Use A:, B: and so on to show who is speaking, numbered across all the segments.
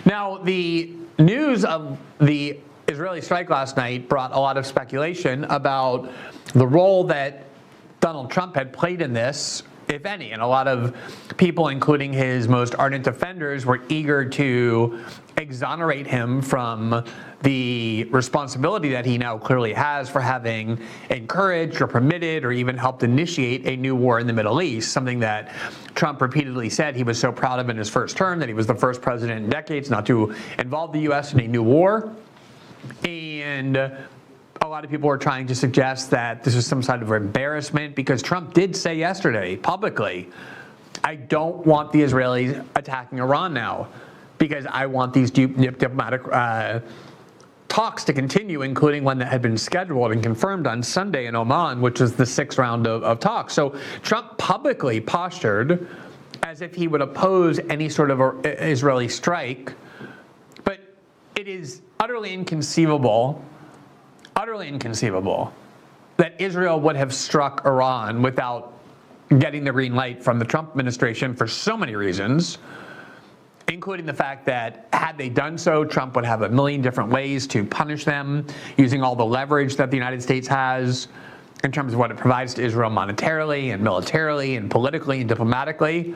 A: Now, the news of the Israeli strike last night brought a lot of speculation about the role that Donald Trump had played in this, if any. And a lot of people, including his most ardent defenders, were eager to exonerate him from the responsibility that he now clearly has for having encouraged or permitted or even helped initiate a new war in the Middle East, something that Trump repeatedly said he was so proud of in his first term, that he was the first president in decades not to involve the U.S. in a new war. And a lot of people were trying to suggest that this was some sort of embarrassment, because Trump did say yesterday publicly, I don't want the Israelis attacking Iran now, because I want these diplomatic talks to continue, including one that had been scheduled and confirmed on Sunday in Oman, which is the 6th round of talks. So Trump publicly postured as if he would oppose any sort of Israeli strike. But it is utterly inconceivable that Israel would have struck Iran without getting the green light from the Trump administration for so many reasons, including the fact that had they done so, Trump would have a million different ways to punish them, using all the leverage that the United States has in terms of what it provides to Israel monetarily and militarily and politically and diplomatically.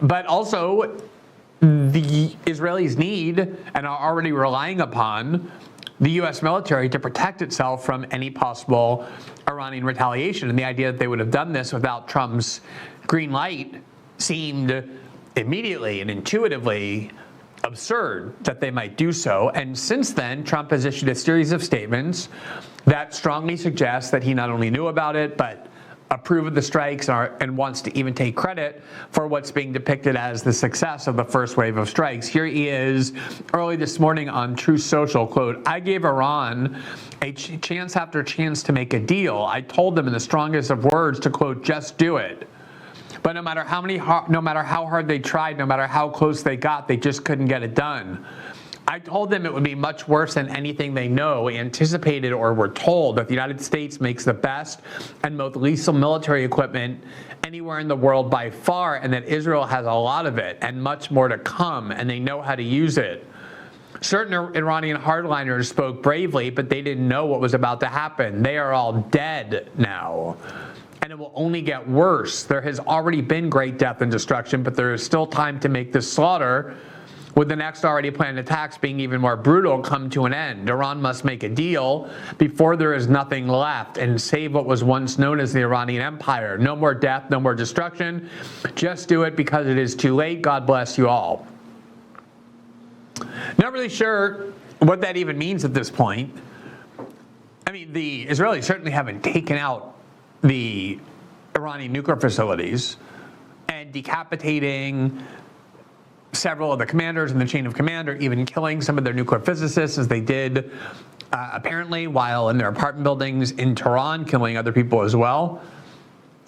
A: But also, the Israelis need and are already relying upon the U.S. military to protect itself from any possible Iranian retaliation. And the idea that they would have done this without Trump's green light seemed immediately and intuitively absurd that they might do so. And since then, Trump has issued a series of statements that strongly suggest that he not only knew about it, but approved of the strikes and wants to even take credit for what's being depicted as the success of the first wave of strikes. Here he is early this morning on Truth Social, quote, I gave Iran a chance after chance to make a deal. I told them in the strongest of words to, quote, just do it. But no matter how hard they tried, no matter how close they got, they just couldn't get it done. I told them it would be much worse than anything they know, anticipated, or were told, that the United States makes the best and most lethal military equipment anywhere in the world by far, and that Israel has a lot of it and much more to come, and they know how to use it. Certain Iranian hardliners spoke bravely, but they didn't know what was about to happen. They are all dead now. And it will only get worse. There has already been great death and destruction, but there is still time to make this slaughter, with the next already planned attacks being even more brutal, come to an end. Iran must make a deal before there is nothing left and save what was once known as the Iranian Empire. No more death, no more destruction. Just do it because it is too late. God bless you all. Not really sure what that even means at this point. I mean, the Israelis certainly haven't taken out the Iranian nuclear facilities and decapitating several of the commanders in the chain of command, or even killing some of their nuclear physicists, as they did apparently while in their apartment buildings in Tehran, killing other people as well,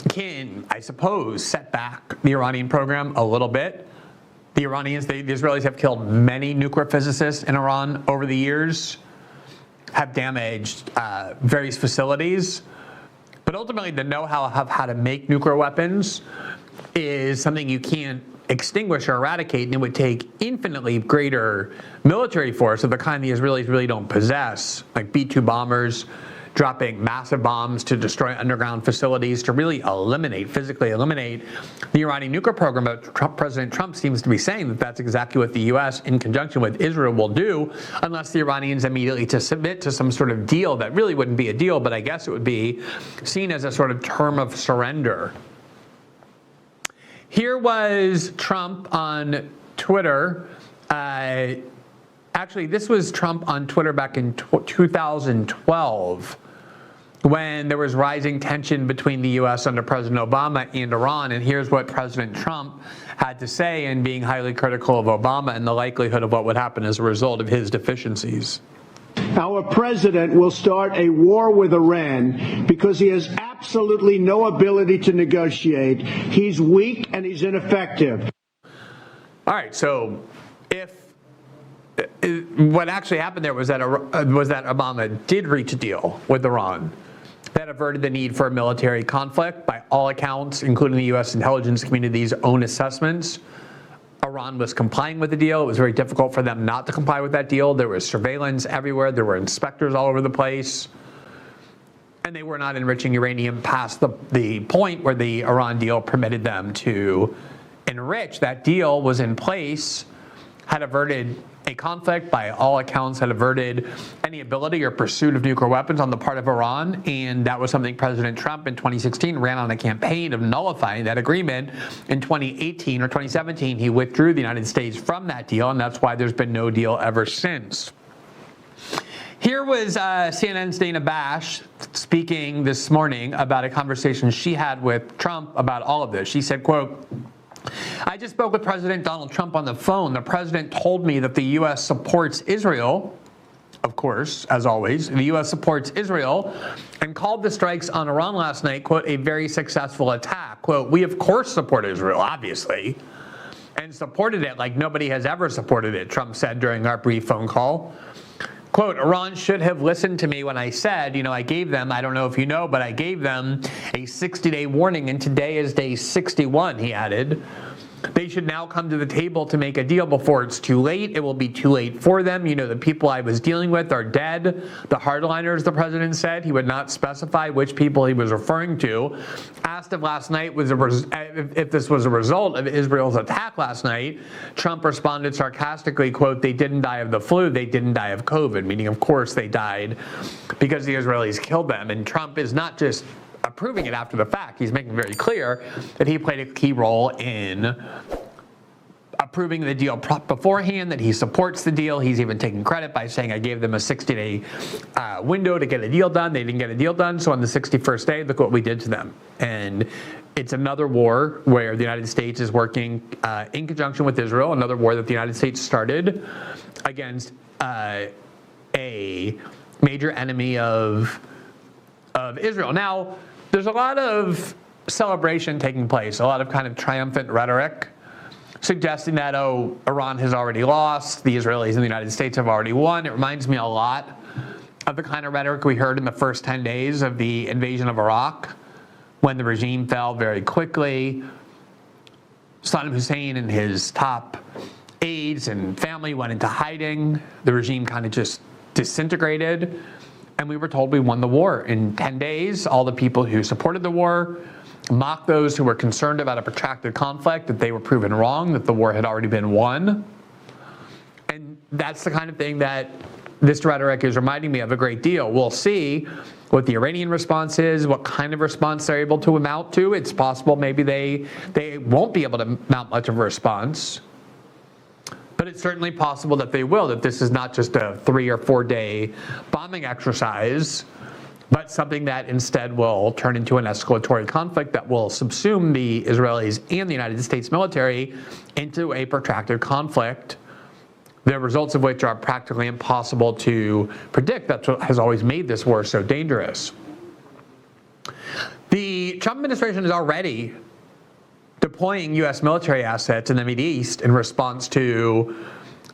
A: can, I suppose, set back the Iranian program a little bit. The Israelis have killed many nuclear physicists in Iran over the years, have damaged various facilities. But ultimately, the know-how of how to make nuclear weapons is something you can't extinguish or eradicate, and it would take infinitely greater military force of the kind the Israelis really don't possess, like B-2 bombers dropping massive bombs to destroy underground facilities to really physically eliminate the Iranian nuclear program. But President Trump seems to be saying that that's exactly what the U.S. in conjunction with Israel will do, unless the Iranians immediately to submit to some sort of deal that really wouldn't be a deal, but I guess it would be seen as a sort of term of surrender. Here was Trump on Twitter. Actually, this was Trump on Twitter back in 2012, when there was rising tension between the U.S. under President Obama and Iran. And here's what President Trump had to say, in being highly critical of Obama and the likelihood of what would happen as a result of his deficiencies.
B: Our president will start a war with Iran because he has absolutely no ability to negotiate. He's weak and he's ineffective.
A: All right, so what actually happened there was that Obama did reach a deal with Iran that averted the need for a military conflict. By all accounts, including the U.S. intelligence community's own assessments, Iran was complying with the deal. It was very difficult for them not to comply with that deal. There was surveillance everywhere. There were inspectors all over the place. And they were not enriching uranium past the point where the Iran deal permitted them to enrich. That deal was in place, had averted a conflict, by all accounts had averted any ability or pursuit of nuclear weapons on the part of Iran, and that was something President Trump in 2016 ran on a campaign of nullifying that agreement. In 2018 or 2017, he withdrew the United States from that deal, and that's why there's been no deal ever since. Here was CNN's Dana Bash speaking this morning about a conversation she had with Trump about all of this. She said, quote, "I just spoke with President Donald Trump on the phone. The president told me that the U.S. supports Israel." Of course, as always, the U.S. supports Israel, and called the strikes on Iran last night, quote, "a very successful attack." Quote, "We of course support Israel, obviously, and supported it like nobody has ever supported it," Trump said during our brief phone call. Quote, "Iran should have listened to me when I said, I gave them, I don't know if you know, but I gave them a 60-day warning, and today is day 61, he added. They should now come to the table to make a deal before it's too late. It will be too late for them. The people I was dealing with are dead. The hardliners," the president said. He would not specify which people he was referring to. Asked if last night was if this was a result of Israel's attack last night, Trump responded sarcastically, quote, "They didn't die of the flu. They didn't die of COVID," meaning, of course, they died because the Israelis killed them. And Trump is not just approving it after the fact. He's making very clear that he played a key role in approving the deal beforehand, that he supports the deal. He's even taking credit by saying, "I gave them a 60-day window to get a deal done. They didn't get a deal done. So on the 61st day, look what we did to them." And it's another war where the United States is working in conjunction with Israel, another war that the United States started against a major enemy of Israel. Now, there's a lot of celebration taking place, a lot of kind of triumphant rhetoric suggesting that, Iran has already lost, the Israelis and the United States have already won. It reminds me a lot of the kind of rhetoric we heard in the first 10 days of the invasion of Iraq, when the regime fell very quickly. Saddam Hussein and his top aides and family went into hiding. The regime kind of just disintegrated. And we were told we won the war. In 10 days, all the people who supported the war mocked those who were concerned about a protracted conflict, that they were proven wrong, that the war had already been won. And that's the kind of thing that this rhetoric is reminding me of a great deal. We'll see what the Iranian response is, what kind of response they're able to mount to. It's possible maybe they won't be able to mount much of a response. But it's certainly possible that they will, that this is not just a 3 or 4 day bombing exercise, but something that instead will turn into an escalatory conflict that will subsume the Israelis and the United States military into a protracted conflict, the results of which are practically impossible to predict. That's what has always made this war so dangerous. The Trump administration is already deploying U.S. military assets in the Mideast in response to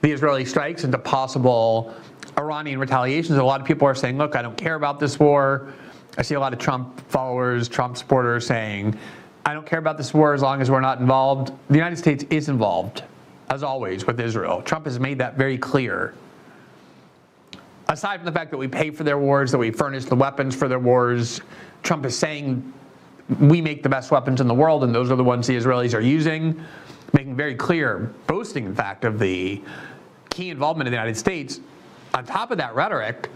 A: the Israeli strikes and to possible Iranian retaliations. A lot of people are saying, look, I don't care about this war. I see a lot of Trump followers, Trump supporters saying, I don't care about this war as long as we're not involved. The United States is involved, as always, with Israel. Trump has made that very clear. Aside from the fact that we pay for their wars, that we furnish the weapons for their wars, Trump is saying we make the best weapons in the world, and those are the ones the Israelis are using, making very clear, boasting, in fact, of the key involvement of the United States. On top of that rhetoric,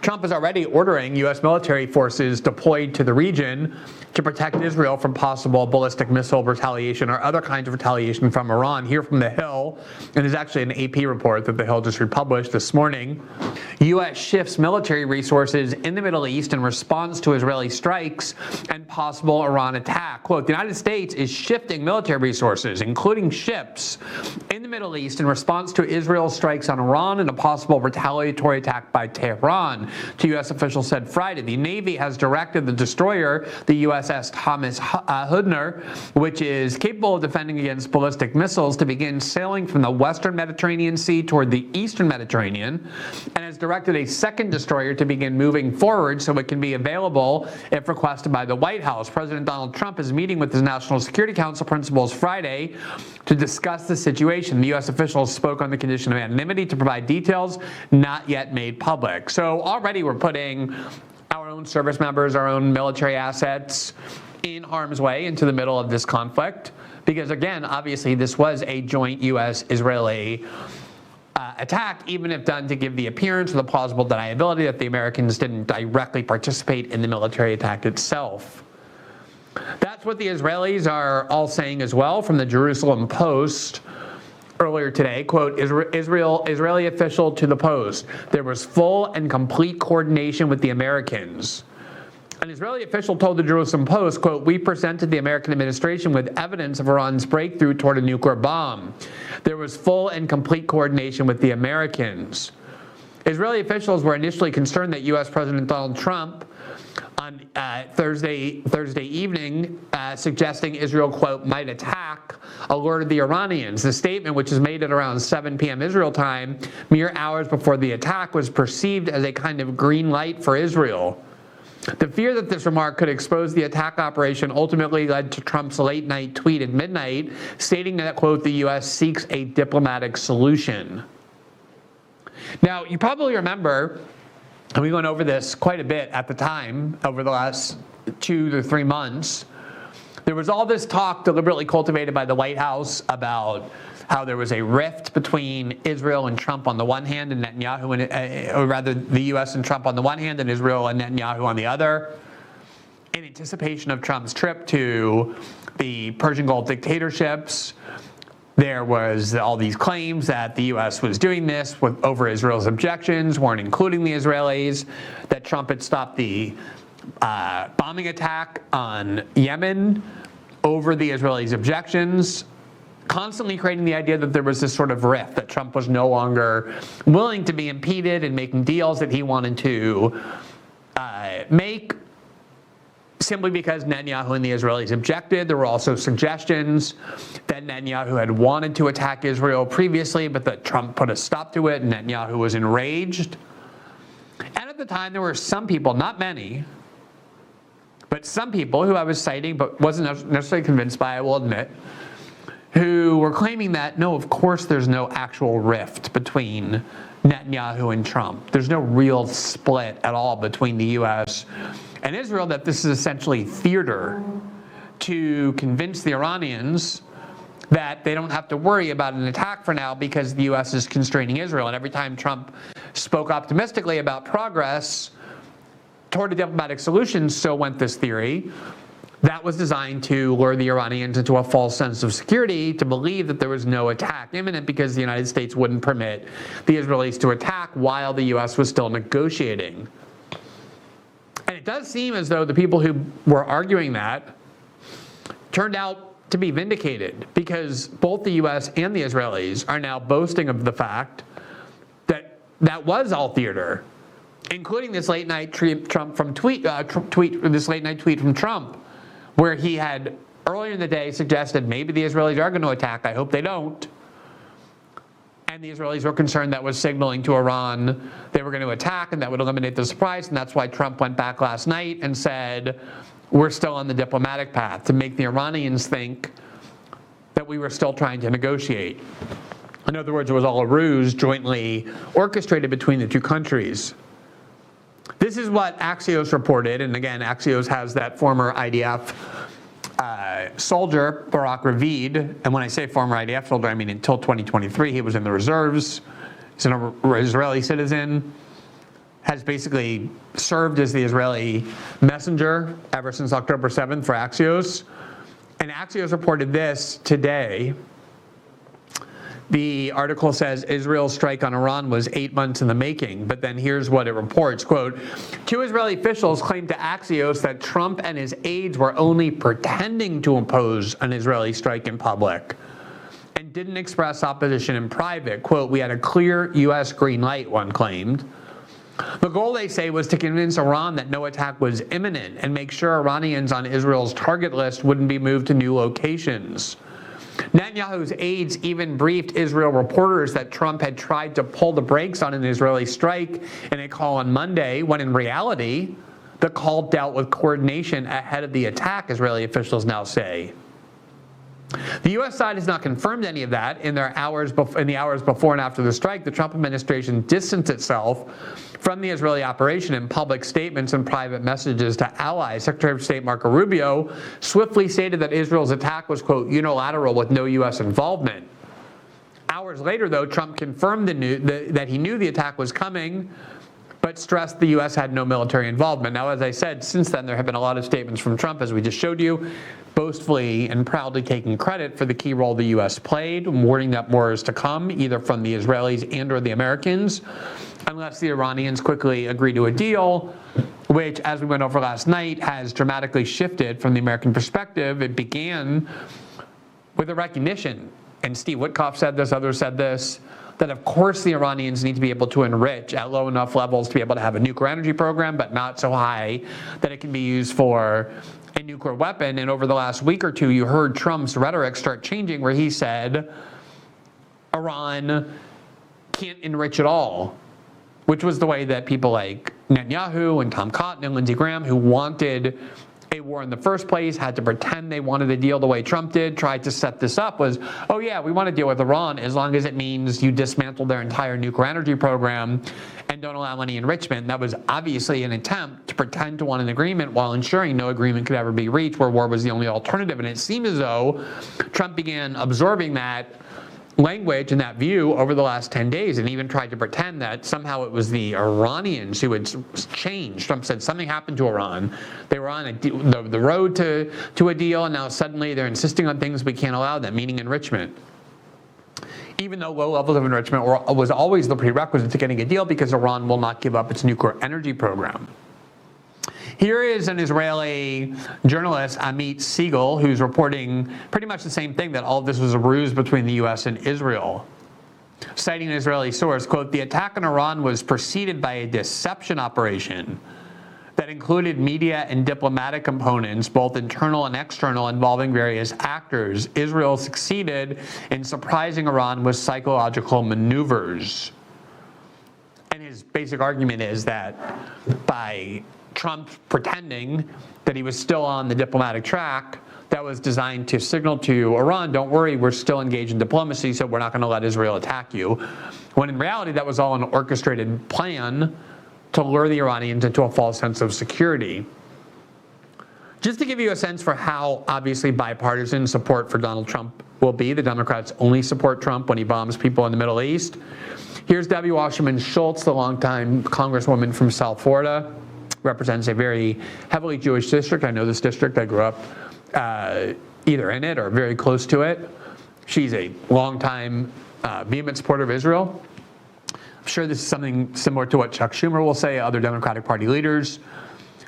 A: Trump is already ordering U.S. military forces deployed to the region to protect Israel from possible ballistic missile retaliation or other kinds of retaliation from Iran. Here from The Hill, and there's actually an AP report that The Hill just republished this morning, U.S. shifts military resources in the Middle East in response to Israeli strikes and possible Iran attack. Quote, the United States is shifting military resources, including ships, in the Middle East in response to Israel's strikes on Iran and a possible retaliatory attack by Tehran, two U.S. officials said Friday. The Navy has directed the destroyer, the USS Thomas Hoodner, which is capable of defending against ballistic missiles, to begin sailing from the western Mediterranean Sea toward the eastern Mediterranean, and has directed a second destroyer to begin moving forward so it can be available if requested by the White House. President Donald Trump is meeting with his National Security Council principals Friday to discuss the situation. The U.S. officials spoke on the condition of anonymity to provide details not yet made public. So already we're putting our own service members, our own military assets in harm's way into the middle of this conflict. Because again, obviously this was a joint U.S.-Israeli attack, even if done to give the appearance or the plausible deniability that the Americans didn't directly participate in the military attack itself. That's what the Israelis are all saying as well. From the Jerusalem Post earlier today, quote, Israeli official to the Post, there was full and complete coordination with the Americans. An Israeli official told the Jerusalem Post, quote, we presented the American administration with evidence of Iran's breakthrough toward a nuclear bomb. There was full and complete coordination with the Americans. Israeli officials were initially concerned that U.S. President Donald Trump on Thursday evening, suggesting Israel, quote, might attack, alerted the Iranians. The statement, which was made at around 7 p.m. Israel time, mere hours before the attack, was perceived as a kind of green light for Israel. The fear that this remark could expose the attack operation ultimately led to Trump's late-night tweet at midnight, stating that, quote, the U.S. seeks a diplomatic solution. Now, you probably remember, and we went over this quite a bit at the time, over the last 2 to 3 months, there was all this talk deliberately cultivated by the White House about how there was a rift between Israel and Trump on the one hand, and Netanyahu, or rather the U.S. and Trump on the one hand, and Israel and Netanyahu on the other, in anticipation of Trump's trip to the Persian Gulf dictatorships. There was all these claims that the U.S. was doing this over Israel's objections, weren't including the Israelis, that Trump had stopped the bombing attack on Yemen over the Israelis' objections, constantly creating the idea that there was this sort of rift, that Trump was no longer willing to be impeded and making deals that he wanted to make simply because Netanyahu and the Israelis objected. There were also suggestions that Netanyahu had wanted to attack Israel previously, but that Trump put a stop to it, and Netanyahu was enraged. And at the time, there were some people, not many, but some people who I was citing but wasn't necessarily convinced by, I will admit, who were claiming that, no, of course there's no actual rift between Netanyahu and Trump. There's no real split at all between the U.S. and Israel, that this is essentially theater to convince the Iranians that they don't have to worry about an attack for now because the U.S. is constraining Israel. And every time Trump spoke optimistically about progress toward a diplomatic solution, so went this theory. That was designed to lure the Iranians into a false sense of security, to believe that there was no attack imminent because the United States wouldn't permit the Israelis to attack while the U.S. was still negotiating. And it does seem as though the people who were arguing that turned out to be vindicated, because both the U.S. and the Israelis are now boasting of the fact that that was all theater, including this late night tweet from Trump, where he had earlier in the day suggested maybe the Israelis are going to attack. I hope they don't. And the Israelis were concerned that was signaling to Iran they were going to attack, and that would eliminate the surprise. And that's why Trump went back last night and said, we're still on the diplomatic path, to make the Iranians think that we were still trying to negotiate. In other words, it was all a ruse jointly orchestrated between the two countries. This is what Axios reported, and again, Axios has that former IDF soldier, Barak Ravid, and when I say former IDF soldier, I mean until 2023, he was in the reserves. He's an Israeli citizen, has basically served as the Israeli messenger ever since October 7th for Axios. And Axios reported this today. The article says Israel's strike on Iran was 8 months in the making, but then here's what it reports, quote, 2 Israeli officials claimed to Axios that Trump and his aides were only pretending to impose an Israeli strike in public and didn't express opposition in private. Quote, we had a clear U.S. green light, one claimed. The goal, they say, was to convince Iran that no attack was imminent and make sure Iranians on Israel's target list wouldn't be moved to new locations. Netanyahu's aides even briefed Israel reporters that Trump had tried to pull the brakes on an Israeli strike in a call on Monday, when in reality, the call dealt with coordination ahead of the attack, Israeli officials now say. The U.S. side has not confirmed any of that. In the hours before and after the strike, the Trump administration distanced itself from the Israeli operation in public statements and private messages to allies. Secretary of State Marco Rubio swiftly stated that Israel's attack was, quote, unilateral with no U.S. involvement. Hours later, though, Trump confirmed that he knew the attack was coming, but stressed the U.S. had no military involvement. Now, as I said, since then, there have been a lot of statements from Trump, as we just showed you, boastfully and proudly taking credit for the key role the U.S. played, warning that more is to come, either from the Israelis and or the Americans, unless the Iranians quickly agree to a deal, which, as we went over last night, has dramatically shifted from the American perspective. It began with a recognition, and Steve Witkoff said this, others said this, that of course the Iranians need to be able to enrich at low enough levels to be able to have a nuclear energy program, but not so high that it can be used for a nuclear weapon. And over the last week or two, you heard Trump's rhetoric start changing, where he said Iran can't enrich at all, which was the way that people like Netanyahu and Tom Cotton and Lindsey Graham, who wanted a war in the first place, had to pretend they wanted a deal the way Trump did, tried to set this up, was, oh yeah, we want to deal with Iran as long as it means you dismantle their entire nuclear energy program and don't allow any enrichment. That was obviously an attempt to pretend to want an agreement while ensuring no agreement could ever be reached, where war was the only alternative. And it seemed as though Trump began absorbing that language and that view over the last 10 days, and even tried to pretend that somehow it was the Iranians who had changed. Trump said something happened to Iran. They were on the road to a deal, and now suddenly they're insisting on things we can't allow them, meaning enrichment. Even though low levels of enrichment was always the prerequisite to getting a deal, because Iran will not give up its nuclear energy program. Here is an Israeli journalist, Amit Siegel, who's reporting pretty much the same thing, that all of this was a ruse between the U.S. and Israel. Citing an Israeli source, quote, the attack on Iran was preceded by a deception operation that included media and diplomatic components, both internal and external, involving various actors. Israel succeeded in surprising Iran with psychological maneuvers. And his basic argument is that by Trump pretending that he was still on the diplomatic track, that was designed to signal to Iran, don't worry, we're still engaged in diplomacy, so we're not going to let Israel attack you. When in reality, that was all an orchestrated plan to lure the Iranians into a false sense of security. Just to give you a sense for how obviously bipartisan support for Donald Trump will be, the Democrats only support Trump when he bombs people in the Middle East. Here's Debbie Wasserman Schultz, the longtime congresswoman from South Florida, represents a very heavily Jewish district. I know this district. I grew up either in it or very close to it. She's a longtime vehement supporter of Israel. I'm sure this is something similar to what Chuck Schumer will say, other Democratic Party leaders.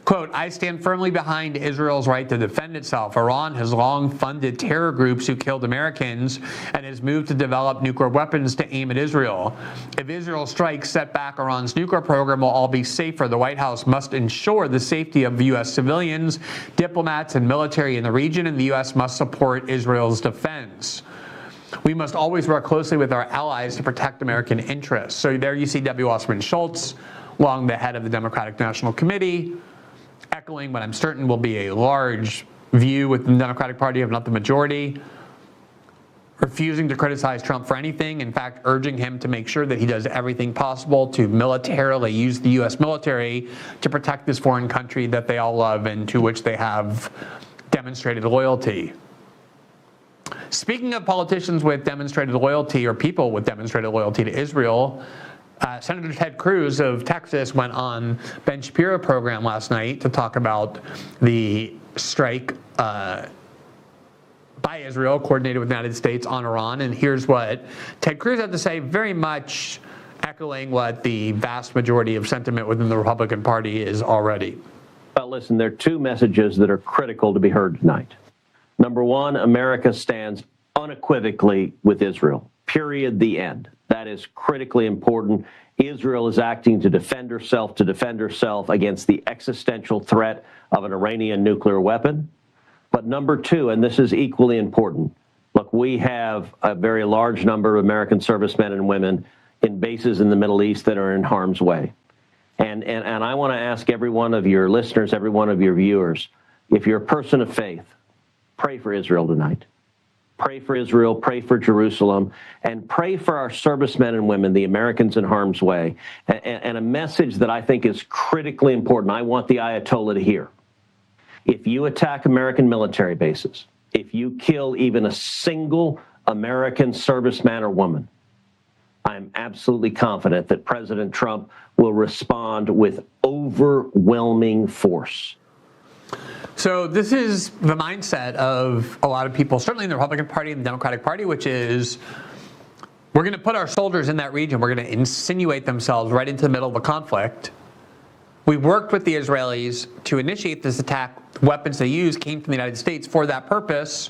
A: Quote, I stand firmly behind Israel's right to defend itself. Iran has long funded terror groups who killed Americans and has moved to develop nuclear weapons to aim at Israel. If Israel strikes set back Iran's nuclear program, will all be safer. The White House must ensure the safety of U.S. civilians, diplomats, and military in the region, and the U.S. must support Israel's defense. We must always work closely with our allies to protect American interests. So there you see Debbie Wasserman Schultz, along the head of the Democratic National Committee, echoing what I'm certain will be a large view within the Democratic Party, if not the majority, refusing to criticize Trump for anything, in fact, urging him to make sure that he does everything possible to militarily use the U.S. military to protect this foreign country that they all love and to which they have demonstrated loyalty. Speaking of politicians with demonstrated loyalty, or people with demonstrated loyalty to Israel, Senator Ted Cruz of Texas went on Ben Shapiro program last night to talk about the strike by Israel, coordinated with the United States, on Iran. And here's what Ted Cruz had to say, very much echoing what the vast majority of sentiment within the Republican Party is already.
C: Well, listen, there are two messages that are critical to be heard tonight. Number one, America stands unequivocally with Israel. Period. The end. That is critically important. Israel is acting to defend herself against the existential threat of an Iranian nuclear weapon. But number two, and this is equally important, Look, we have a very large number of American servicemen and women in bases in the Middle East that are in harm's way. And I want to ask every one of your listeners, every one of your viewers, if you're a person of faith, pray for Israel tonight. Pray for Israel, pray for Jerusalem, and pray for our servicemen and women, the Americans in harm's way. And a message that I think is critically important, I want the Ayatollah to hear. If you attack American military bases, if you kill even a single American serviceman or woman, I'm absolutely confident that President Trump will respond with overwhelming force.
A: So this is the mindset of a lot of people, certainly in the Republican Party and the Democratic Party, which is we're going to put our soldiers in that region. We're going to insinuate themselves right into the middle of a conflict. We worked with the Israelis to initiate this attack. The weapons they used came from the United States for that purpose.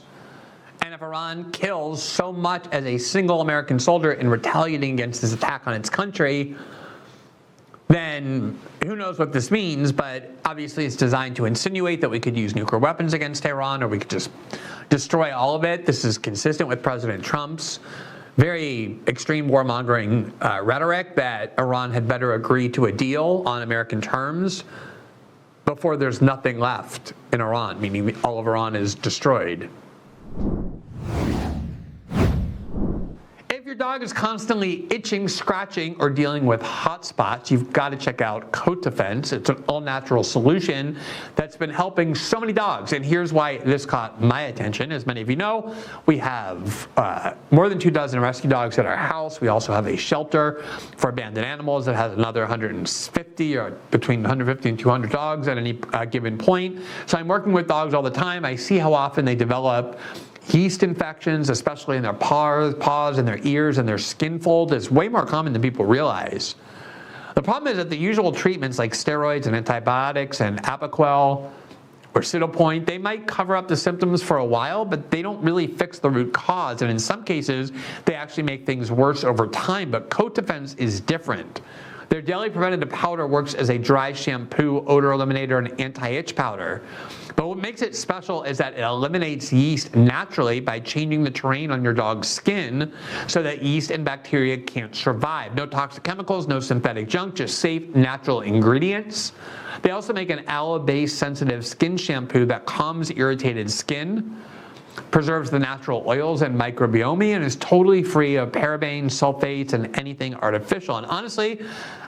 A: And if Iran kills so much as a single American soldier in retaliating against this attack on its country, then who knows what this means, but obviously it's designed to insinuate that we could use nuclear weapons against Iran or we could just destroy all of it. This is consistent with President Trump's very extreme warmongering rhetoric that Iran had better agree to a deal on American terms before there's nothing left in Iran, meaning all of Iran is destroyed. If your dog is constantly itching, scratching, or dealing with hot spots, you've got to check out Coat Defense. It's an all-natural solution that's been helping so many dogs. And here's why this caught my attention. As many of you know, we have more than 24 rescue dogs at our house. We also have a shelter for abandoned animals that has another 150 or between 150 and 200 dogs at any given point. So I'm working with dogs all the time. I see how often they develop yeast infections, especially in their paws and their ears and their skin fold, is way more common than people realize. The problem is that the usual treatments like steroids and antibiotics and Apoquel or Cytopoint, they might cover up the symptoms for a while, but they don't really fix the root cause. And in some cases, they actually make things worse over time. But Coat Defense is different. Their daily preventative powder works as a dry shampoo, odor eliminator, and anti-itch powder. But what makes it special is that it eliminates yeast naturally by changing the terrain on your dog's skin so that yeast and bacteria can't survive. No toxic chemicals, no synthetic junk, just safe, natural ingredients. They also make an aloe-based sensitive skin shampoo that calms irritated skin, preserves the natural oils and microbiome, and is totally free of parabens, sulfates, and anything artificial. And honestly,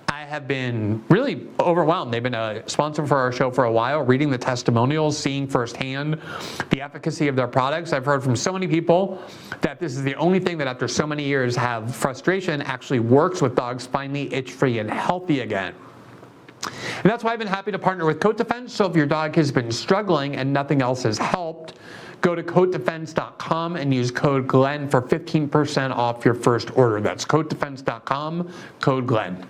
A: I have been really overwhelmed. They've been a sponsor for our show for a while, reading the testimonials, seeing firsthand the efficacy of their products. I've heard from so many people that this is the only thing that after so many years have frustration actually works with dogs finally itch-free and healthy again. And that's why I've been happy to partner with Coat Defense. So if your dog has been struggling and nothing else has helped, go to coatdefense.com and use code GLENN for 15% off your first order. That's coatdefense.com, code GLENN.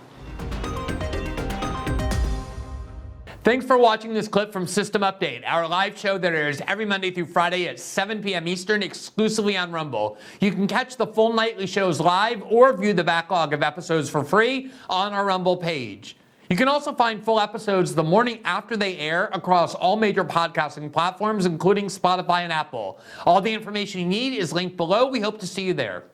A: Thanks for watching this clip from System Update, our live show that airs every Monday through Friday at 7 p.m. Eastern exclusively on Rumble. You can catch the full nightly shows live or view the backlog of episodes for free on our Rumble page. You can also find full episodes the morning after they air across all major podcasting platforms, including Spotify and Apple. All the information you need is linked below. We hope to see you there.